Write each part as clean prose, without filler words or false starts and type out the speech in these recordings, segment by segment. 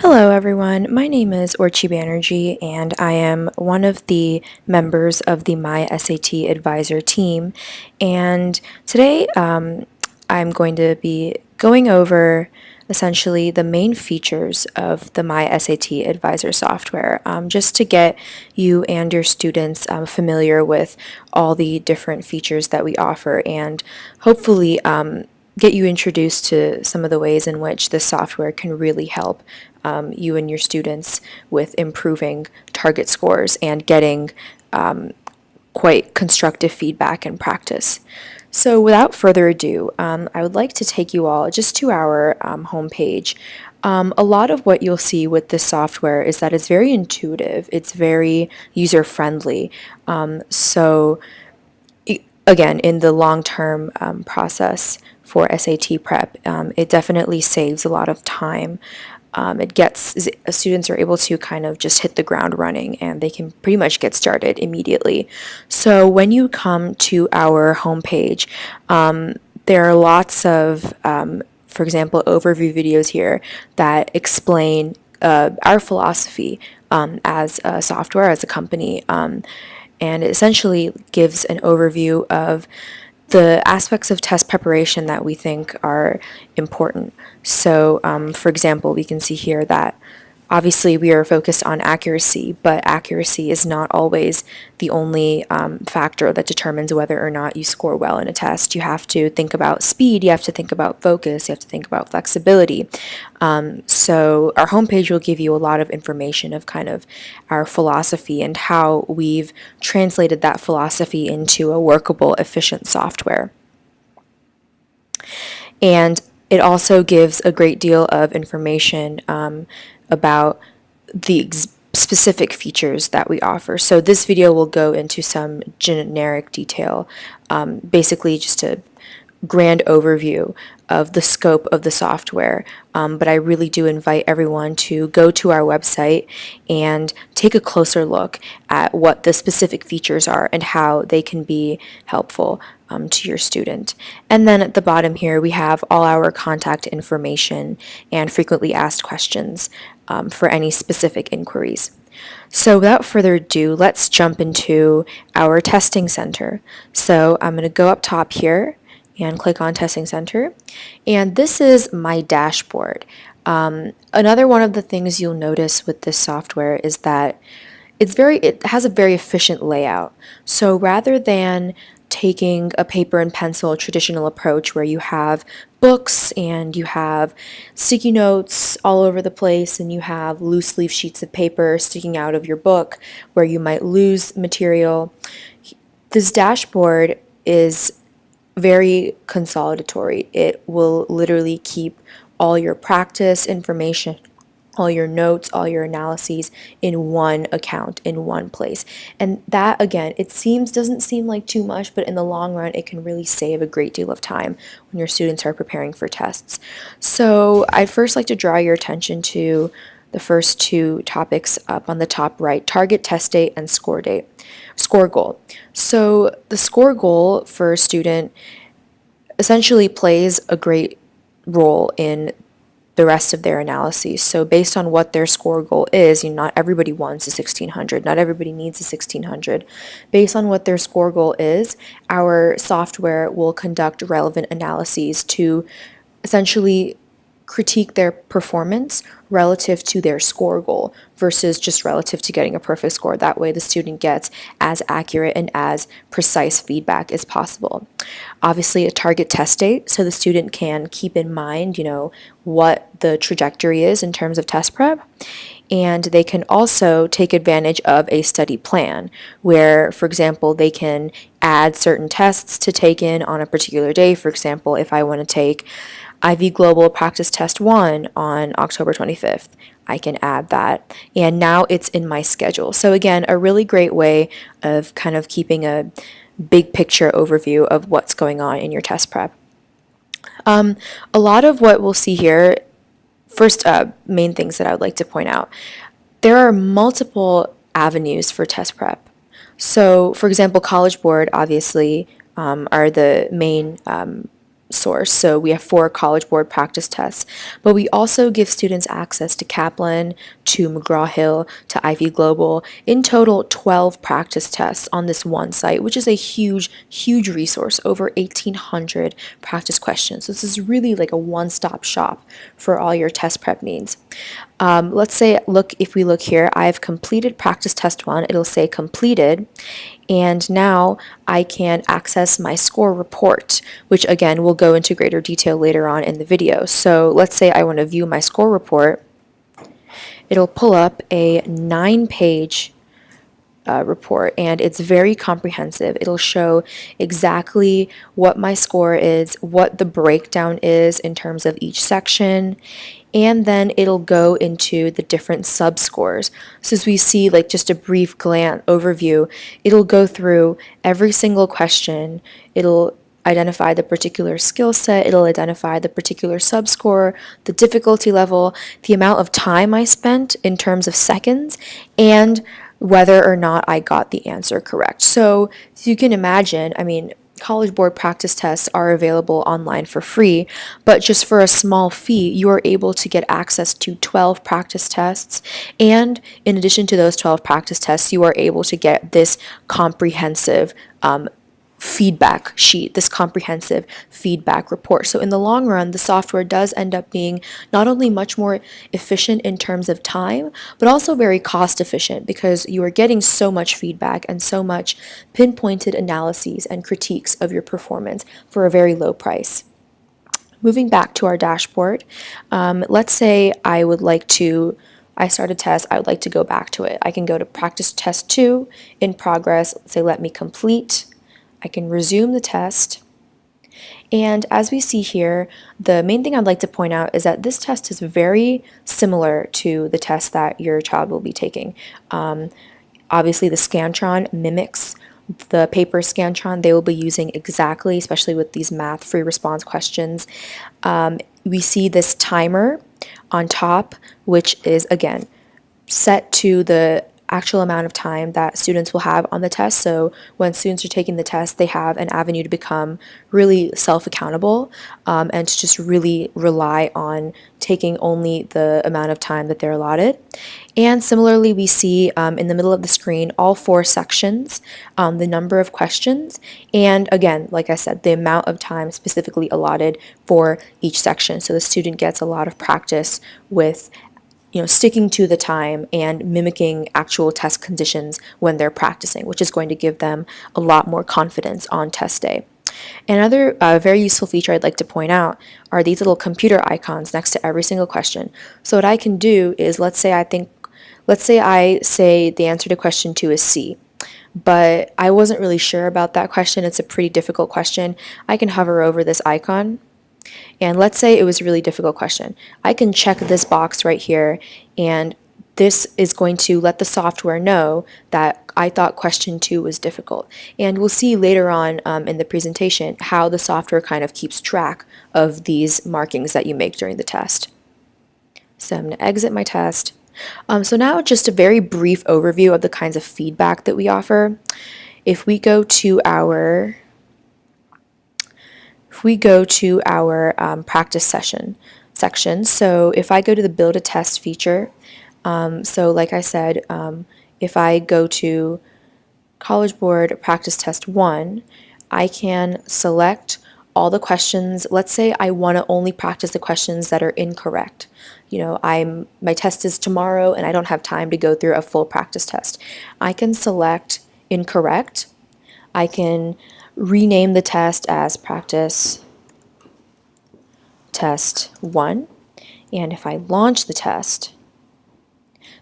Hello everyone, my name is Orchi Banerjee and I am one of the members of the mySATadvisor team, and today I'm going to be going over essentially the main features of the mySATadvisor software, just to get you and your students familiar with all the different features that we offer, and hopefully get you introduced to some of the ways in which this software can really help you and your students with improving target scores and getting quite constructive feedback and practice. So without further ado, I would like to take you all just to our homepage. A lot of what you'll see with this software is that it's very intuitive, it's very user-friendly. So again, in the long-term process for SAT prep, it definitely saves a lot of time. Students are able to kind of just hit the ground running and they can pretty much get started immediately. So when you come to our homepage, there are lots of, for example, overview videos here that explain our philosophy as a software, as a company, and it essentially gives an overview of the aspects of test preparation that we think are important. So, for example, we can see here that obviously we are focused on accuracy, but accuracy is not always the only factor that determines whether or not you score well in a test. You have to think about speed, you have to think about focus, you have to think about flexibility. So our homepage will give you a lot of information of kind of our philosophy and how we've translated that philosophy into a workable, efficient software. And it also gives a great deal of information about the specific features that we offer. So this video will go into some generic detail, basically just a grand overview of the scope of the software, but I really do invite everyone to go to our website and take a closer look at what the specific features are and how they can be helpful to your student. And then at the bottom here we have all our contact information and frequently asked questions for any specific inquiries. So without further ado, let's jump into our testing center. So I'm going to go up top here and click on Testing Center. And this is my dashboard. Another one of the things you'll notice with this software is that it has a very efficient layout. So rather than taking a paper and pencil traditional approach where you have books and you have sticky notes all over the place and you have loose leaf sheets of paper sticking out of your book where you might lose material, this dashboard is very consolidatory. It will literally keep all your practice information, all your notes, all your analyses in one account, in one place. And that, again, doesn't seem like too much, but in the long run, it can really save a great deal of time when your students are preparing for tests. So I'd first like to draw your attention to the first two topics up on the top right: target test date and score goal. So the score goal for a student essentially plays a great role in the rest of their analyses. So based on what their score goal is, not everybody wants a 1600, not everybody needs a 1600. Based on what their score goal is, our software will conduct relevant analyses to essentially critique their performance relative to their score goal versus just relative to getting a perfect score. That way the student gets as accurate and as precise feedback as possible. Obviously a target test date, so the student can keep in mind, what the trajectory is in terms of test prep. And they can also take advantage of a study plan where, for example, they can add certain tests to take in on a particular day. For example, if I want to take IV Global Practice Test 1 on October 25th, I can add that. And now it's in my schedule. So again, a really great way of kind of keeping a big picture overview of what's going on in your test prep. A lot of what we'll see here, first main things that I would like to point out, there are multiple avenues for test prep. So for example, College Board obviously are the main source. So we have 4 College Board practice tests, but we also give students access to Kaplan, to McGraw-Hill, to Ivy Global. In total, 12 practice tests on this one site, which is a huge, huge resource, over 1,800 practice questions. So this is really like a one-stop shop for all your test prep needs. Let's say, if we look here, I've completed practice test 1, it'll say completed, and now I can access my score report, which again, we'll go into greater detail later on in the video. So let's say I want to view my score report. It'll pull up a 9-page report, and it's very comprehensive. It'll show exactly what my score is, what the breakdown is in terms of each section, and then it'll go into the different sub-scores. So as we see, like just a brief glance overview, it'll go through every single question. It'll identify the particular skill set, it'll identify the particular sub-score, the difficulty level, the amount of time I spent in terms of seconds, and whether or not I got the answer correct. So you can imagine, I mean, College Board practice tests are available online for free, but just for a small fee, you are able to get access to 12 practice tests. And in addition to those 12 practice tests, you are able to get this comprehensive feedback sheet, this comprehensive feedback report. So in the long run, the software does end up being not only much more efficient in terms of time, but also very cost efficient, because you are getting so much feedback and so much pinpointed analyses and critiques of your performance for a very low price. Moving back to our dashboard, let's say I start a test, I would like to go back to it. I can go to practice test 2 in progress, say let me complete. I can resume the test, and as we see here, the main thing I'd like to point out is that this test is very similar to the test that your child will be taking. Obviously, the Scantron mimics the paper Scantron. They will be using exactly, especially with these math free response questions. We see this timer on top, which is, again, set to the actual amount of time that students will have on the test. So when students are taking the test, they have an avenue to become really self-accountable, and to just really rely on taking only the amount of time that they're allotted. And similarly, we see in the middle of the screen all 4 sections, the number of questions, and again, like I said, the amount of time specifically allotted for each section. So the student gets a lot of practice with sticking to the time and mimicking actual test conditions when they're practicing, which is going to give them a lot more confidence on test day. Another very useful feature I'd like to point out are these little computer icons next to every single question. So what I can do is, let's say I say the answer to question 2 is C, but I wasn't really sure about that question. It's a pretty difficult question. I can hover over this icon, and let's say it was a really difficult question. I can check this box right here, and this is going to let the software know that I thought question 2 was difficult. And we'll see later on in the presentation how the software kind of keeps track of these markings that you make during the test. So I'm going to exit my test. So now just a very brief overview of the kinds of feedback that we offer. If we go to our practice section, so if I go to the build a test feature, so like I said, if I go to College Board practice test 1, I can select all the questions. Let's say I want to only practice the questions that are incorrect. My test is tomorrow and I don't have time to go through a full practice test. I can select incorrect. I can rename the test as practice test 1, and if I launch the test,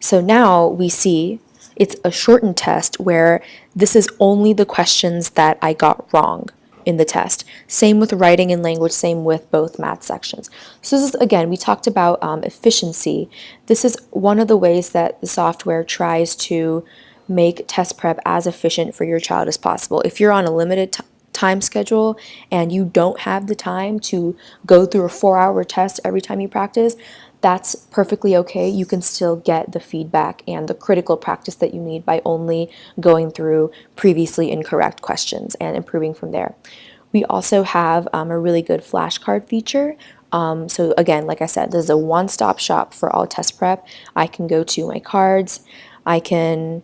so now we see it's a shortened test where this is only the questions that I got wrong in the test. Same with writing and language, same with both math sections. So this is, again, we talked about efficiency. This is one of the ways that the software tries to make test prep as efficient for your child as possible. If you're on a limited time schedule and you don't have the time to go through a 4-hour test every time you practice, that's perfectly okay. You can still get the feedback and the critical practice that you need by only going through previously incorrect questions and improving from there. We also have a really good flashcard feature. So again, like I said, this is a one-stop shop for all test prep. I can go to my cards, I can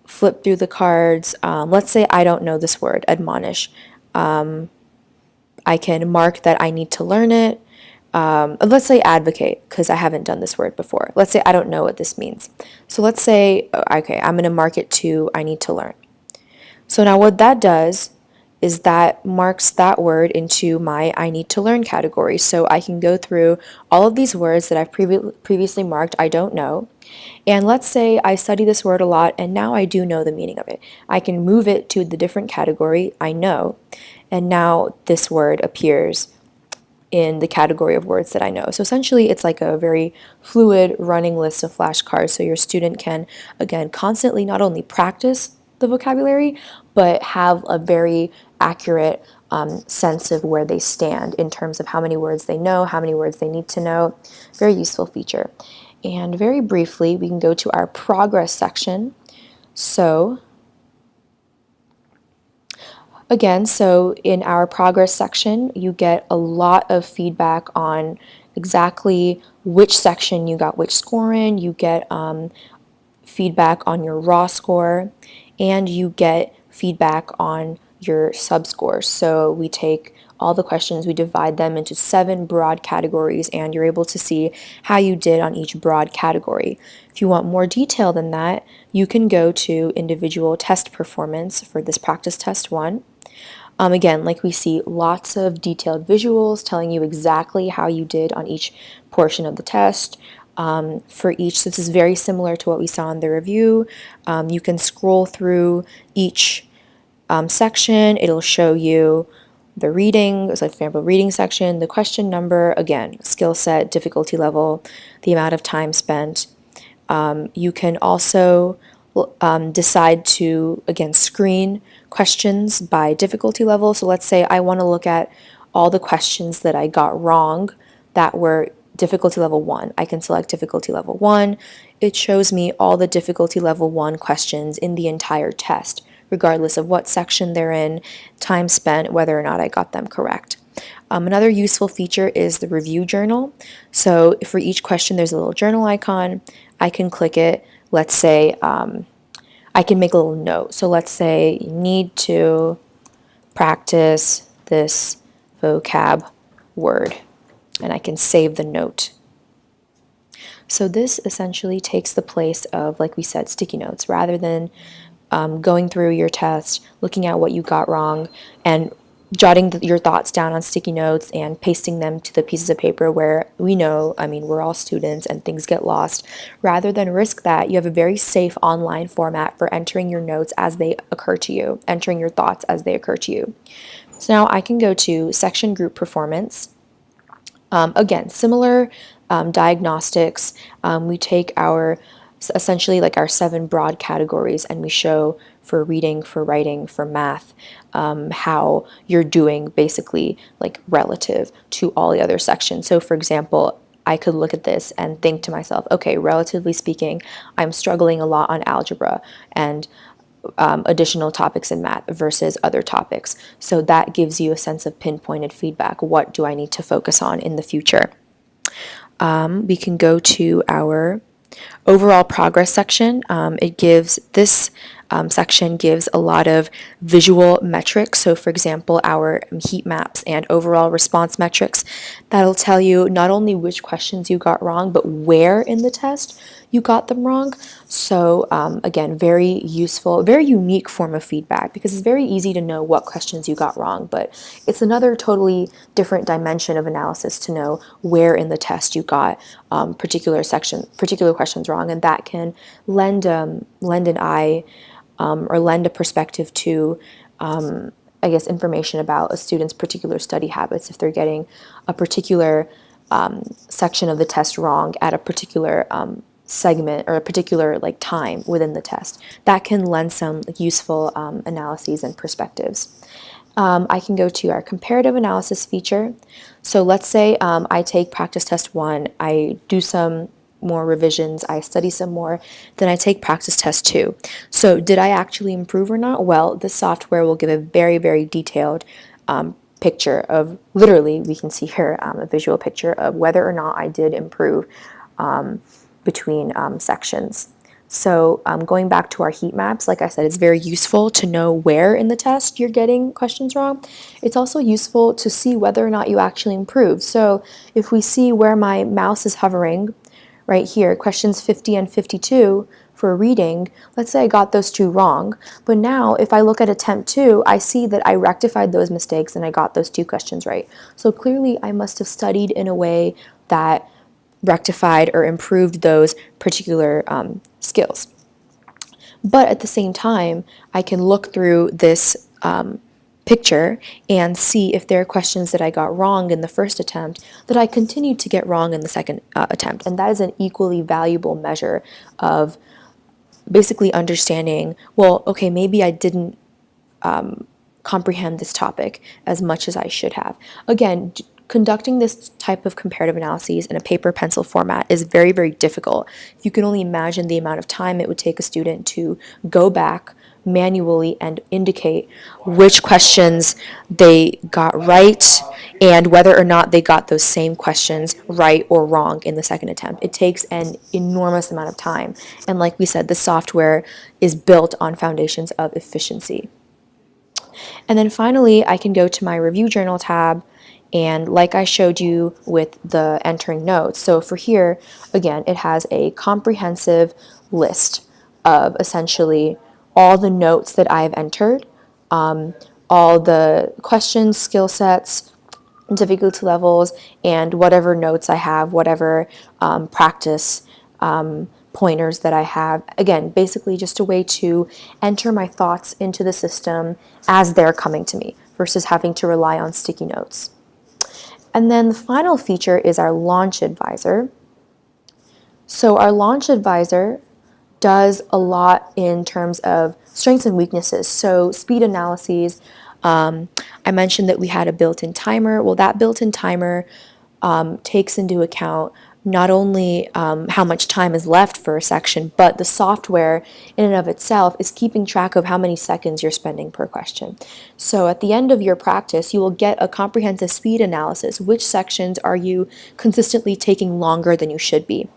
flip through the cards. Let's say I don't know this word, admonish. I can mark that I need to learn it. Let's say advocate, because I haven't done this word before. Let's say I don't know what this means. So let's say, okay, I'm going to mark it to I need to learn. So now what that does is that marks that word into my I need to learn category. So I can go through all of these words that I've previously marked I don't know. And let's say I study this word a lot and now I do know the meaning of it. I can move it to the different category I know, and now this word appears in the category of words that I know. So essentially, it's like a very fluid running list of flashcards. So your student can, again, constantly not only practice the vocabulary, but have a very accurate sense of where they stand in terms of how many words they know, how many words they need to know. Very useful feature. And very briefly, we can go to our progress section. So again, so in our progress section, you get a lot of feedback on exactly which section you got which score in. You get feedback on your raw score, and you get feedback on your sub-scores. So we take all the questions, we divide them into 7 broad categories, and you're able to see how you did on each broad category. If you want more detail than that, you can go to individual test performance for this practice test 1. Again, like we see lots of detailed visuals telling you exactly how you did on each portion of the test. For each, this is very similar to what we saw in the review. You can scroll through each section. It'll show you the reading, so for example, reading section, the question number, again, skill set, difficulty level, the amount of time spent. You can also decide to, again, screen questions by difficulty level. So let's say I want to look at all the questions that I got wrong that were difficulty level 1. I can select difficulty level 1. It shows me all the difficulty level 1 questions in the entire test, regardless of what section they're in, time spent, whether or not I got them correct. Another useful feature is the review journal. So for each question, there's a little journal icon. I can click it. Let's say I can make a little note. So let's say you need to practice this vocab word, and I can save the note. So this essentially takes the place of, like we said, sticky notes. Rather than going through your test, looking at what you got wrong, and jotting your thoughts down on sticky notes and pasting them to the pieces of paper where we know, I mean, we're all students and things get lost. Rather than risk that, you have a very safe online format for entering your notes as they occur to you, entering your thoughts as they occur to you. So now I can go to section group performance. Again, similar diagnostics. We take our essentially like our 7 broad categories, and we show for reading, for writing, for math, how you're doing basically like relative to all the other sections. So for example, I could look at this and think to myself, okay, relatively speaking, I'm struggling a lot on algebra and additional topics in math versus other topics. So that gives you a sense of pinpointed feedback. What do I need to focus on in the future? We can go to our overall progress section. This section gives a lot of visual metrics. So for example, our heat maps and overall response metrics, that'll tell you not only which questions you got wrong, but where in the test you got them wrong. So again, very useful, very unique form of feedback, because it's very easy to know what questions you got wrong, but it's another totally different dimension of analysis to know where in the test you got particular questions wrong, and that can lend an eye or lend a perspective to I guess information about a student's particular study habits. If they're getting a particular section of the test wrong at a particular segment or a particular like time within the test, that can lend some useful analyses and perspectives. I can go to our comparative analysis feature. So let's say I take practice test 1, I do some more revisions, I study some more, then I take practice test 2. So did I actually improve or not? Well, the software will give a very, very detailed picture of, literally, we can see here a visual picture of whether or not I did improve between sections. So going back to our heat maps, like I said, it's very useful to know where in the test you're getting questions wrong. It's also useful to see whether or not you actually improved. So if we see where my mouse is hovering, right here, questions 50 and 52 for reading, let's say I got those two wrong, but now if I look at attempt 2, I see that I rectified those mistakes and I got those two questions right. So clearly I must have studied in a way that rectified or improved those particular skills. But at the same time, I can look through this picture and see if there are questions that I got wrong in the first attempt that I continued to get wrong in the second attempt. And that is an equally valuable measure of basically understanding, well, okay, maybe I didn't comprehend this topic as much as I should have. Again, conducting this type of comparative analyses in a paper pencil format is very, very difficult. You can only imagine the amount of time it would take a student to go back manually and indicate which questions they got right and whether or not they got those same questions right or wrong in the second attempt. It takes an enormous amount of time. And like we said, the software is built on foundations of efficiency. And then finally, I can go to my review journal tab, and like I showed you with the entering notes, so for here, again, it has a comprehensive list of essentially all the notes that I've entered, all the questions, skill sets, difficulty levels, and whatever notes I have, whatever practice pointers that I have. Again, basically just a way to enter my thoughts into the system as they're coming to me versus having to rely on sticky notes. And then the final feature is our Launch Advisor. So our Launch Advisor does a lot in terms of strengths and weaknesses. So speed analyses, I mentioned that we had a built-in timer. Well, that built-in timer takes into account not only how much time is left for a section, but the software in and of itself is keeping track of how many seconds you're spending per question. So at the end of your practice, you will get a comprehensive speed analysis. Which sections are you consistently taking longer than you should be?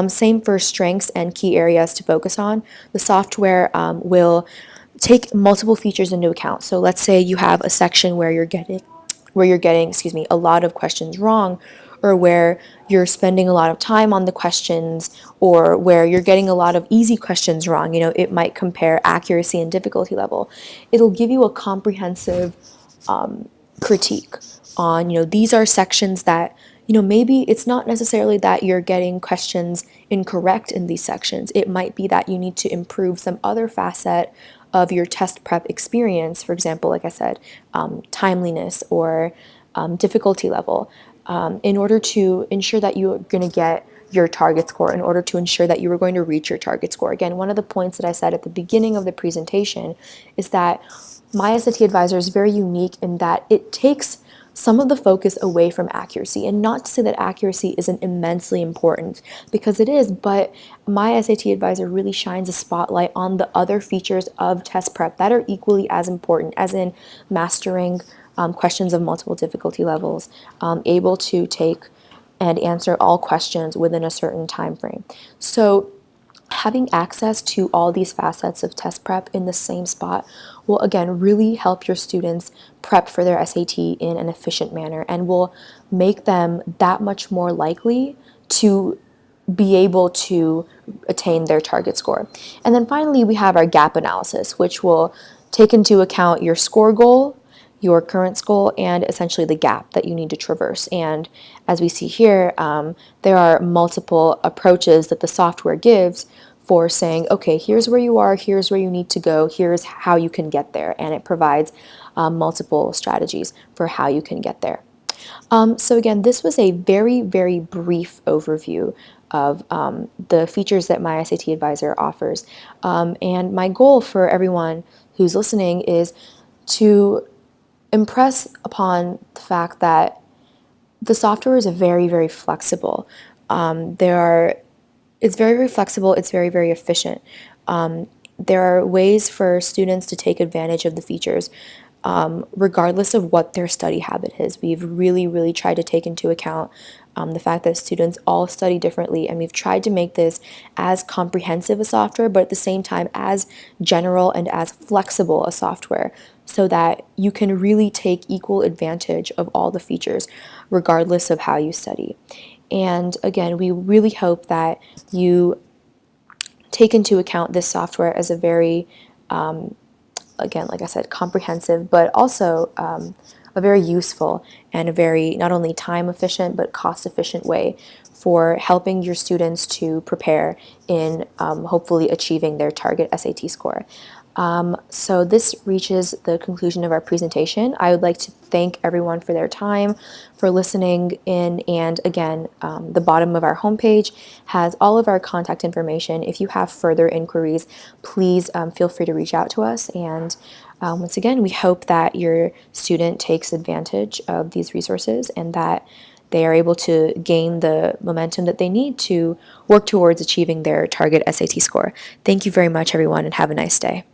Same for strengths and key areas to focus on. The software will take multiple features into account. So let's say you have a section where you're getting a lot of questions wrong, or where you're spending a lot of time on the questions, or where you're getting a lot of easy questions wrong. It might compare accuracy and difficulty level. It'll give you a comprehensive critique on, these are sections that, maybe it's not necessarily that you're getting questions incorrect in these sections. It might be that you need to improve some other facet of your test prep experience. For example, like I said, timeliness or difficulty level, in order to ensure that you're going to get your target score, in order to ensure that you were going to reach your target score. Again, one of the points that I said at the beginning of the presentation is that mySATadvisor is very unique in that it takes some of the focus away from accuracy. And not to say that accuracy isn't immensely important, because it is, but mySATadvisor really shines a spotlight on the other features of test prep that are equally as important, as in mastering questions of multiple difficulty levels, able to take and answer all questions within a certain time frame. So having access to all these facets of test prep in the same spot will, again, really help your students prep for their SAT in an efficient manner, and will make them that much more likely to be able to attain their target score. And then finally, we have our gap analysis, which will take into account your score goal, your current goal, and essentially the gap that you need to traverse. And as we see here, there are multiple approaches that the software gives for saying, okay, here's where you are, here's where you need to go, here's how you can get there. And it provides multiple strategies for how you can get there. So again, this was a very, very brief overview of the features that mySATadvisor offers. And my goal for everyone who's listening is to impress upon the fact that the software is very, very flexible. It's very, very flexible. It's very, very efficient. There are ways for students to take advantage of the features. regardless of what their study habit is. We've really tried to take into account the fact that students all study differently, and we've tried to make this as comprehensive a software, but at the same time as general and as flexible a software, so that you can really take equal advantage of all the features, regardless of how you study. And again, we really hope that you take into account this software as a very, again, like I said, comprehensive, but also a very useful and a very not only time efficient but cost efficient way for helping your students to prepare in hopefully achieving their target SAT score. So this reaches the conclusion of our presentation. I would like to thank everyone for their time, for listening in, and again, the bottom of our homepage has all of our contact information. If you have further inquiries, please feel free to reach out to us. And once again, we hope that your student takes advantage of these resources and that they are able to gain the momentum that they need to work towards achieving their target SAT score. Thank you very much, everyone, and have a nice day.